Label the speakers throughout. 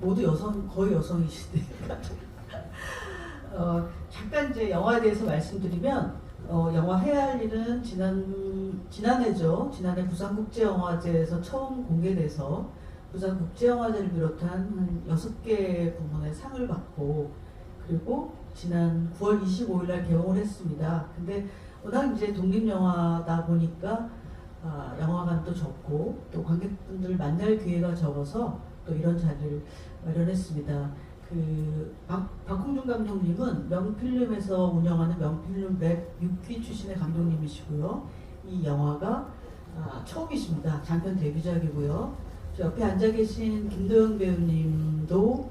Speaker 1: 모두 거의 여성이시대. 잠깐 이제 영화에 대해서 말씀드리면, 영화 해야 할 일은 지난해죠. 지난해 부산국제영화제에서 처음 공개돼서 부산국제영화제를 비롯한 한 6개 부문의 상을 받고, 그리고 지난 9월 25일 날 개봉을 했습니다. 근데 워낙 이제 독립영화다 보니까 영화관도 적고 또 관객분들 만날 기회가 적어서 또 이런 자리를 마련했습니다. 박홍준 감독님은 명필름에서 운영하는 명필름 랩 6기 출신의 감독님이시고요. 이 영화가 처음이십니다. 장편 데뷔작이고요. 저 옆에 앉아 계신 김도영 배우님도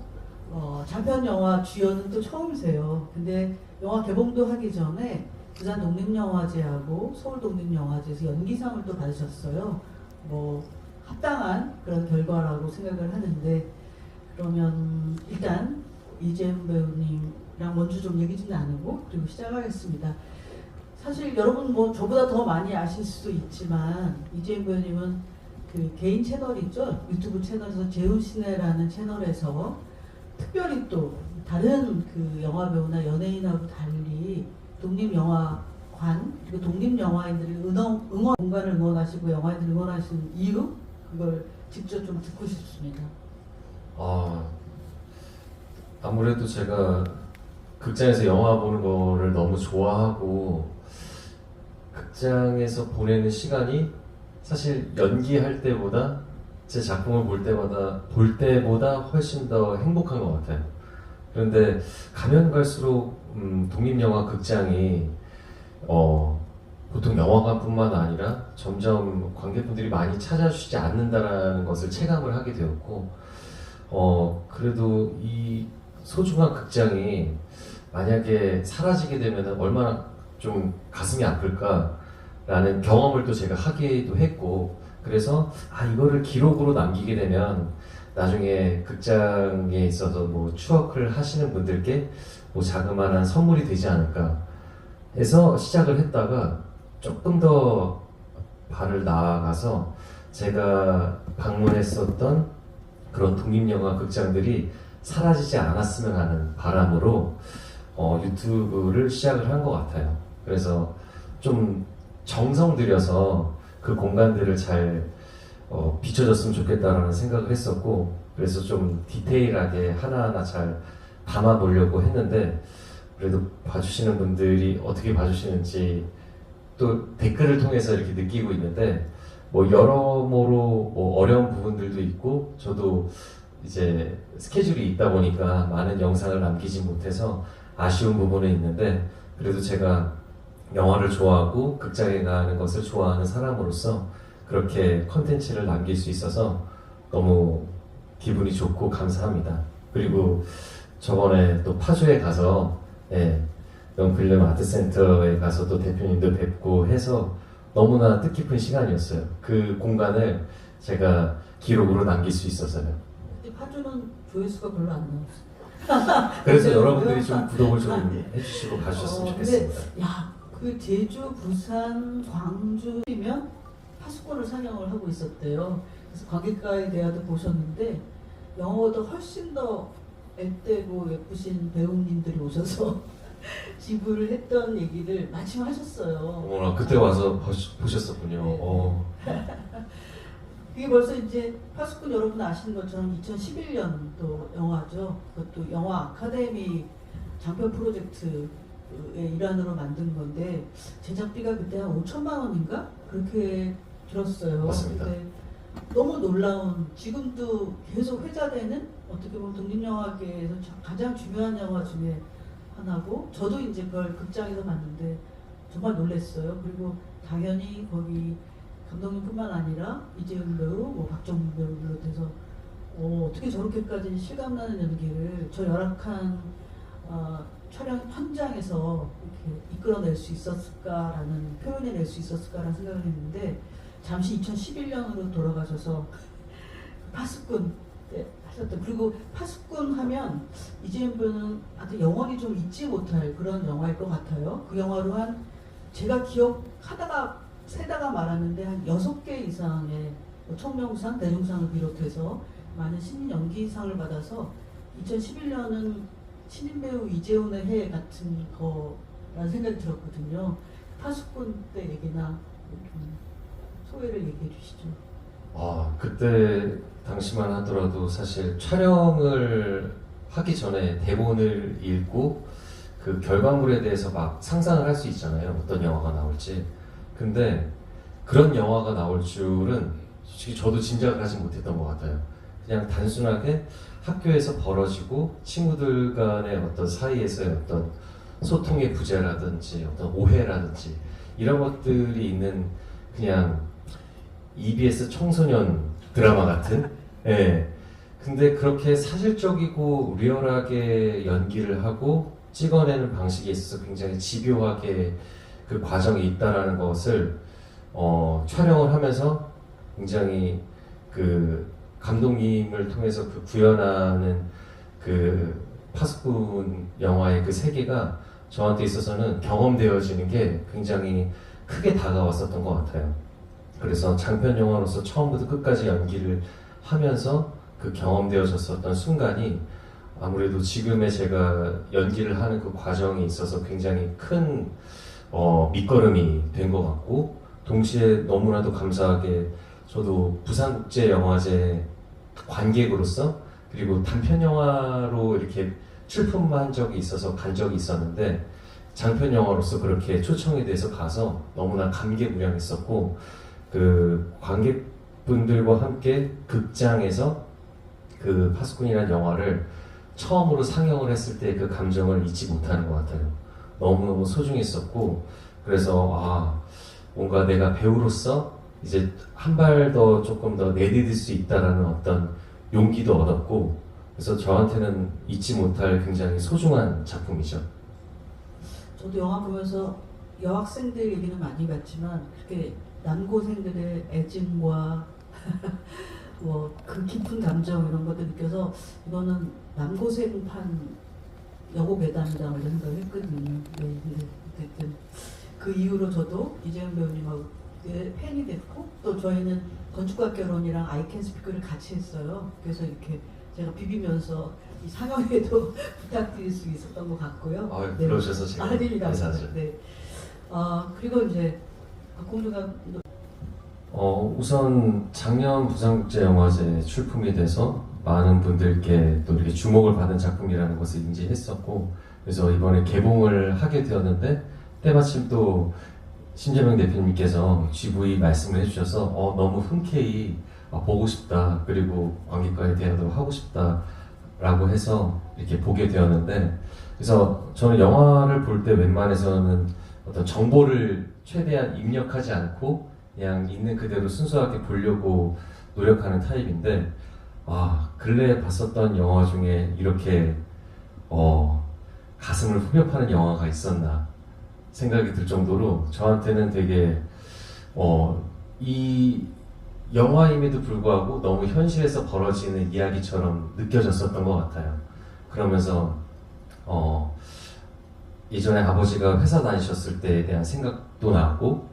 Speaker 1: 장편 영화 주연은 또 처음이세요. 근데 영화 개봉도 하기 전에 부산 독립영화제하고 서울 독립영화제에서 연기상을 또 받으셨어요. 뭐 합당한 그런 결과라고 생각을 하는데, 그러면 일단 이재훈 배우님이랑 먼저 좀 얘기 좀 나누고 그리고 시작하겠습니다. 사실 여러분 뭐 저보다 더 많이 아실 수도 있지만 이재훈 배우님은 그 개인 채널이 있죠. 유튜브 채널에서 재훈시네라는 채널에서 특별히 또 다른 그 영화 배우나 연예인하고 달리 독립영화관 그리고 독립영화인들이 응원 공간을 응원하시고 영화인들을 응원하시는 이유, 그걸 직접 좀 듣고 싶습니다.
Speaker 2: 아무래도 제가 극장에서 영화 보는 거를 너무 좋아하고 극장에서 보내는 시간이 사실 연기할 때보다 제 작품을 볼 때보다 훨씬 더 행복한 것 같아요. 그런데 가면 갈수록 독립영화 극장이 보통 영화관뿐만 아니라 점점 관객분들이 많이 찾아주시지 않는다라는 것을 체감을 하게 되었고, 그래도 이 소중한 극장이 만약에 사라지게 되면 얼마나 좀 가슴이 아플까라는 경험을 또 제가 하기도 했고, 그래서 이거를 기록으로 남기게 되면 나중에 극장에 있어서 뭐 추억을 하시는 분들께 뭐 자그마한 선물이 되지 않을까 해서 시작을 했다가 조금 더 발을 나아가서 제가 방문했었던 그런 독립영화 극장들이 사라지지 않았으면 하는 바람으로 유튜브를 시작을 한 것 같아요. 그래서 좀 정성 들여서 그 공간들을 잘 비춰줬으면 좋겠다라는 생각을 했었고, 그래서 좀 디테일하게 하나하나 잘 담아보려고 했는데, 그래도 봐주시는 분들이 어떻게 봐주시는지 또 댓글을 통해서 이렇게 느끼고 있는데, 뭐 여러모로 뭐 어려운 부분들도 있고, 저도 이제 스케줄이 있다 보니까 많은 영상을 남기지 못해서 아쉬운 부분은 있는데, 그래도 제가 영화를 좋아하고 극장에 가는 것을 좋아하는 사람으로서 그렇게 컨텐츠를 남길 수 있어서 너무 기분이 좋고 감사합니다. 그리고 저번에 또 파주에 가서 명필름 아트센터에 가서 또 대표님도 뵙고 해서 너무나 뜻깊은 시간이었어요. 그 공간을 제가 기록으로 남길 수 있어서요.
Speaker 1: 근데 파주는 조회수가 별로 안 나왔어요.
Speaker 2: 그래서 여러분들이 좀 구독을 좀 해주시고 가주셨으면 좋겠습니다.
Speaker 1: 근데 그 제주, 부산, 광주면 파수꾼을 상영을 하고 있었대요. 그래서 관객과의 대화도 보셨는데 영어보다 훨씬 더 앳되고 예쁘신 배우님들이 오셔서 지부를 했던 얘기를 마침 하셨어요.
Speaker 2: 어머나, 그때 와서 보셨었군요.
Speaker 1: 네. 그게 벌써 이제 파수꾼 여러분 아시는 것처럼 2011년도 영화죠. 그것도 영화 아카데미 장편 프로젝트의 일환으로 만든 건데 제작비가 그때 한 5천만 원인가? 그렇게 들었어요.
Speaker 2: 맞습니다.
Speaker 1: 근데 너무 놀라운, 지금도 계속 회자되는, 어떻게 보면 독립영화계에서 가장 중요한 영화 중에 하나고, 저도 이제 그걸 극장에서 봤는데 정말 놀랐어요. 그리고 당연히 거기 감독님뿐만 아니라 이재훈 배우, 뭐 박정민 배우 비롯해서 어떻게 저렇게까지 실감나는 연기를 저 열악한 촬영 현장에서 이렇게 이끌어낼 수 있었을까라는, 표현해낼 수 있었을까라는 생각을 했는데, 잠시 2011년으로 돌아가셔서 파수꾼 때 하셨던, 그리고 파수꾼 하면 이재훈 배우는 아주 영원히 좀 잊지 못할 그런 영화일 것 같아요. 그 영화로 한, 제가 기억하다가 세다가 말았는데 한 6개 이상의 청룡상, 대종상을 비롯해서 많은 신인 연기상을 받아서 2011년은 신인 배우 이재훈의 해 같은 거라는 생각이 들었거든요. 파수꾼 때 얘기나 좀 소회를 얘기해 주시죠.
Speaker 2: 그때 당시만 하더라도 사실 촬영을 하기 전에 대본을 읽고 그 결과물에 대해서 막 상상을 할 수 있잖아요. 어떤 영화가 나올지. 근데 그런 영화가 나올 줄은 솔직히 저도 짐작을 하지 못했던 것 같아요. 그냥 단순하게 학교에서 벌어지고 친구들 간의 어떤 사이에서의 어떤 소통의 부재라든지 어떤 오해라든지 이런 것들이 있는 그냥 EBS 청소년 드라마 같은. 예. 근데 그렇게 사실적이고 리얼하게 연기를 하고 찍어내는 방식에 있어서 굉장히 집요하게 그 과정이 있다라는 것을 촬영을 하면서 굉장히 그 감독님을 통해서 그 구현하는 그 파수꾼 영화의 그 세계가 저한테 있어서는 경험되어지는 게 굉장히 크게 다가왔었던 것 같아요. 그래서 장편 영화로서 처음부터 끝까지 연기를 하면서 그 경험되어졌었던 순간이 아무래도 지금의 제가 연기를 하는 그 과정에 있어서 굉장히 큰 밑거름이 된 것 같고, 동시에 너무나도 감사하게 저도 부산국제영화제 관객으로서 그리고 단편 영화로 이렇게 출품한 적이 있어서 간 적이 있었는데 장편 영화로서 그렇게 초청이 돼서 가서 너무나 감개무량했었고, 그 관객분들과 함께 극장에서 그 파수꾼이라는 영화를 처음으로 상영을 했을 때 그 감정을 잊지 못하는 것 같아요. 너무너무 소중했었고, 그래서 뭔가 내가 배우로서 이제 한 발 더 조금 더 내디딜 수 있다라는 어떤 용기도 얻었고, 그래서 저한테는 잊지 못할 굉장히 소중한 작품이죠.
Speaker 1: 저도 영화 보면서 여학생들 얘기는 많이 봤지만 그렇게 남고생들의 애증과 뭐 그 깊은 감정 이런 것들 느껴서 이거는 남고생판 여고괴담이다 이런 생각을 했거든요. 네, 어쨌든 그 이후로 저도 이재훈 배우님하고 팬이 됐고, 또 저희는 건축가 결혼이랑 아이캔스피크를 같이 했어요. 그래서 이렇게 제가 비비면서 이 상영회도 부탁드릴 수 있었던 것 같고요.
Speaker 2: 네. 그러셔서 제가
Speaker 1: 감사하죠. 네. 그리고 이제 박공주가
Speaker 2: 우선 작년 부산국제영화제 출품이 돼서 많은 분들께 또 이렇게 주목을 받은 작품이라는 것을 인지했었고, 그래서 이번에 개봉을 하게 되었는데 때마침 또 신재명 대표님께서 GV 말씀을 해주셔서 너무 흔쾌히 보고 싶다, 그리고 관객과의 대화도 하고 싶다 라고 해서 이렇게 보게 되었는데, 그래서 저는 영화를 볼 때 웬만해서는 어떤 정보를 최대한 입력하지 않고 그냥 있는 그대로 순수하게 보려고 노력하는 타입인데, 근래에 봤었던 영화 중에 이렇게 가슴을 후벼 파는 영화가 있었나 생각이 들 정도로 저한테는 되게 이 영화임에도 불구하고 너무 현실에서 벌어지는 이야기처럼 느껴졌었던 것 같아요. 그러면서 예전에 아버지가 회사 다니셨을 때에 대한 생각도 나고,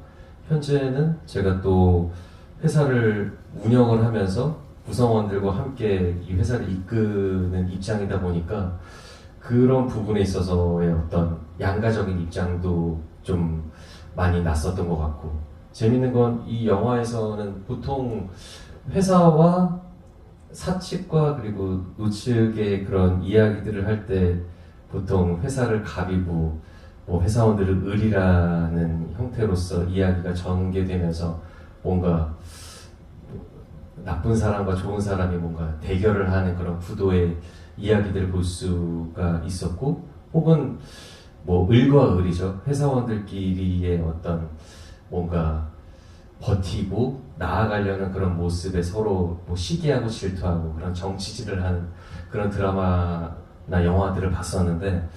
Speaker 2: 현재는 제가 또 회사를 운영을 하면서 구성원들과 함께 이 회사를 이끄는 입장이다 보니까 그런 부분에 있어서의 어떤 양가적인 입장도 좀 많이 났었던 것 같고, 재밌는 건 이 영화에서는 보통 회사와 사측과 그리고 노측의 그런 이야기들을 할 때 보통 회사를 가비고 뭐 회사원들을 을이라는 형태로서 이야기가 전개되면서 뭔가 나쁜 사람과 좋은 사람이 뭔가 대결을 하는 그런 구도의 이야기들을 볼 수가 있었고, 혹은 뭐 을과 을이죠. 회사원들끼리의 어떤 뭔가 버티고 나아가려는 그런 모습에 서로 뭐 시기하고 질투하고 그런 정치질을 하는 그런 드라마나 영화들을 봤었는데,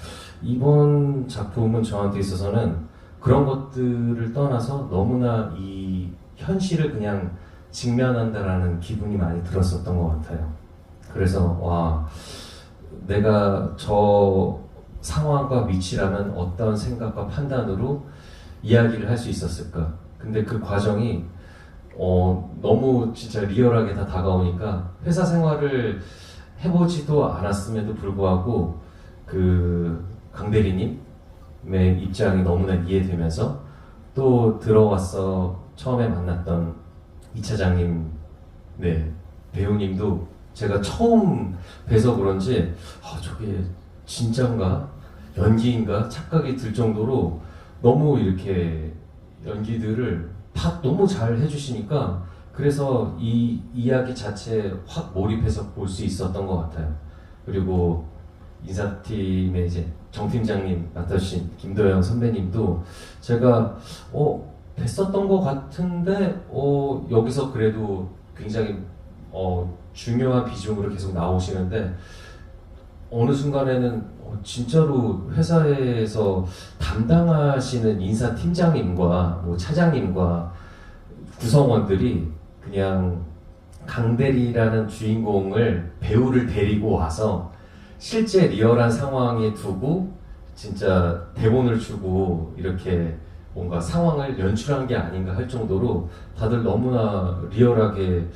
Speaker 2: 이번 작품은 저한테 있어서는 그런 것들을 떠나서 너무나 이 현실을 그냥 직면한다라는 기분이 많이 들었었던 것 같아요. 그래서 내가 저 상황과 위치라면 어떤 생각과 판단으로 이야기를 할 수 있었을까. 근데 그 과정이 너무 진짜 리얼하게 다 다가오니까 회사 생활을 해보지도 않았음에도 불구하고 그 강 대리님의 입장이 너무나 이해되면서 또 들어와서 처음에 만났던 이 차장님, 네, 배우님도 제가 처음 뵈서 그런지 저게 진짠가 연기인가 착각이 들 정도로 너무 이렇게 연기들을 다 너무 잘 해주시니까 그래서 이 이야기 자체에 확 몰입해서 볼 수 있었던 것 같아요. 그리고 인사팀의 이제 정 팀장님 맡아주신 김도영 선배님도 제가 뵀었던 것 같은데 여기서 그래도 굉장히 중요한 비중으로 계속 나오시는데 어느 순간에는 진짜로 회사에서 담당하시는 인사팀장님과 뭐 차장님과 구성원들이 그냥 강대리라는 주인공을 배우를 데리고 와서 실제 리얼한 상황에 두고 진짜 대본을 주고 이렇게 뭔가 상황을 연출한 게 아닌가 할 정도로 다들 너무나 리얼하게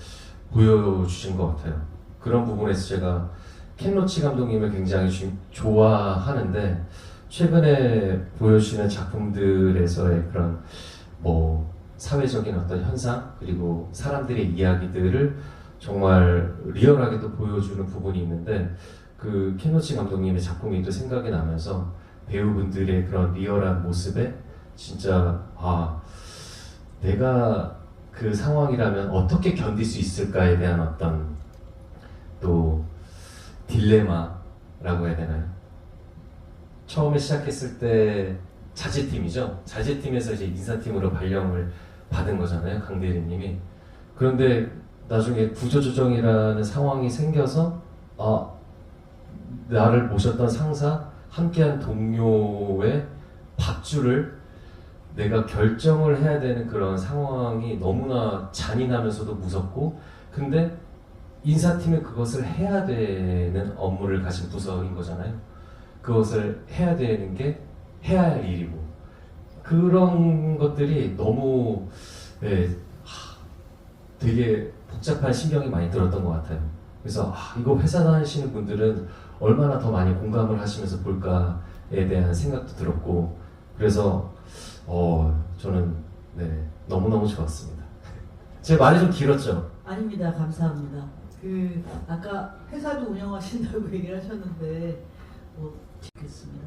Speaker 2: 보여주신 것 같아요. 그런 부분에서 제가 켄 로치 감독님을 굉장히 좋아하는데 최근에 보여주시는 작품들에서의 그런 뭐 사회적인 어떤 현상 그리고 사람들의 이야기들을 정말 리얼하게도 보여주는 부분이 있는데 그 켄 로치 감독님의 작품이 또 생각이 나면서 배우분들의 그런 리얼한 모습에 진짜 내가 그 상황이라면 어떻게 견딜 수 있을까에 대한 어떤 또 딜레마라고 해야 되나요? 처음에 시작했을 때 자재팀이죠. 자재팀에서 이제 인사팀으로 발령을 받은 거잖아요, 강 대리님이. 그런데 나중에 구조조정이라는 상황이 생겨서 나를 모셨던 상사, 함께한 동료의 밥줄을 내가 결정을 해야 되는 그런 상황이 너무나 잔인하면서도 무섭고, 근데 인사팀은 그것을 해야 되는 업무를 가진 부서인 거잖아요. 그것을 해야 되는 게 해야 할 일이고, 그런 것들이 너무 되게 복잡한 신경이 많이 들었던 것 같아요. 그래서 이거 회사 다니시는 분들은 얼마나 더 많이 공감을 하시면서 볼까에 대한 생각도 들었고, 그래서 저는 너무너무 좋았습니다. 제 말이 좀 길었죠?
Speaker 1: 아닙니다. 감사합니다. 아까 회사도 운영하신다고 얘기를 하셨는데 좋겠습니다.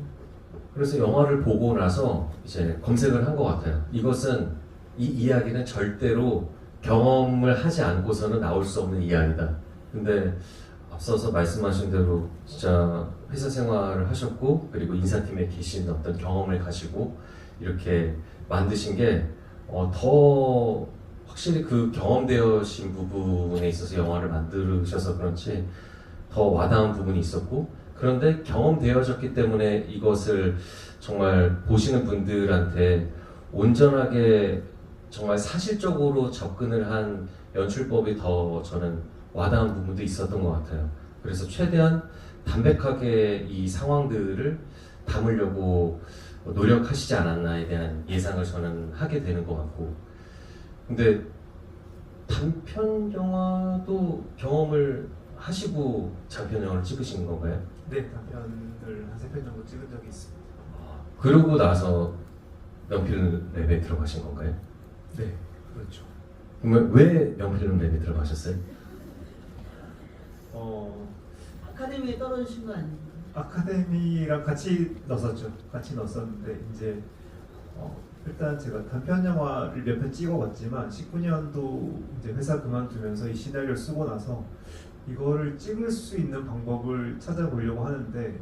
Speaker 2: 그래서 영화를 보고 나서 이제 검색을 한 것 같아요. 이것은 이 이야기는 절대로 경험을 하지 않고서는 나올 수 없는 이야기다. 근데 앞서서 말씀하신 대로 진짜 회사 생활을 하셨고 그리고 인사팀에 계신 어떤 경험을 가지고 이렇게 만드신 게 더 확실히 그 경험되어진 부분에 있어서 영화를 만드셔서 그런지 더 와닿은 부분이 있었고, 그런데 경험되어졌기 때문에 이것을 정말 보시는 분들한테 온전하게 정말 사실적으로 접근을 한 연출법이 더 저는 와닿은 부분도 있었던 것 같아요. 그래서 최대한 담백하게 이 상황들을 담으려고 노력하시지 않았나에 대한 예상을 저는 하게 되는 것 같고, 근데 단편 영화도 경험을 하시고 장편 영화를 찍으신 건가요?
Speaker 3: 네, 단편을 한 3편 정도 찍은 적이 있습니다.
Speaker 2: 그러고 나서 명필랩에 들어가신 건가요?
Speaker 3: 네, 그렇죠.
Speaker 2: 그러면 왜 명필랩에 들어가셨어요?
Speaker 1: 아카데미에 떨어지신 거 아닙니까?
Speaker 3: 아카데미랑 같이 넣었었죠. 같이 넣었었는데 이제 일단 제가 단편 영화를 몇 편 찍어봤지만 19년도 이제 회사 그만두면서 이 시나리오를 쓰고 나서 이거를 찍을 수 있는 방법을 찾아보려고 하는데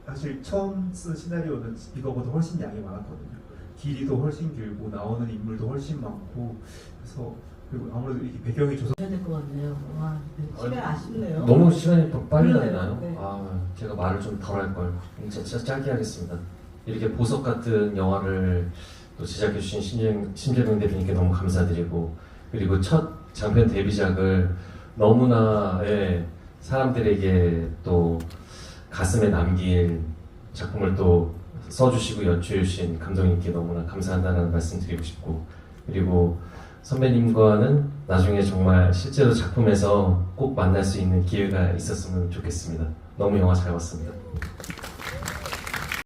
Speaker 3: 사실 처음 쓴 시나리오는 이거보다 훨씬 양이 많았거든요. 길이도 훨씬 길고 나오는 인물도 훨씬 많고 그래서 그리고 아무래도 이게 배경이 조선
Speaker 1: 해야 될 것 같네요. 시간 아쉽네요.
Speaker 2: 너무 시간이 빨리
Speaker 1: 그러네요.
Speaker 2: 나나요?
Speaker 1: 네.
Speaker 2: 제가 말을 좀 덜 할 걸. 진짜 짧게 하겠습니다. 이렇게 보석 같은 영화를 또 제작해 주신 신재명 대표님께 너무 감사드리고, 그리고 첫 장편 데뷔작을 너무나 사람들에게 또 가슴에 남긴 작품을 또 써주시고 연출해 주신 감독님께 너무나 감사한다는 말씀 드리고 싶고, 그리고 선배님과는 나중에 정말 실제로 작품에서 꼭 만날 수 있는 기회가 있었으면 좋겠습니다. 너무 영화 잘 봤습니다.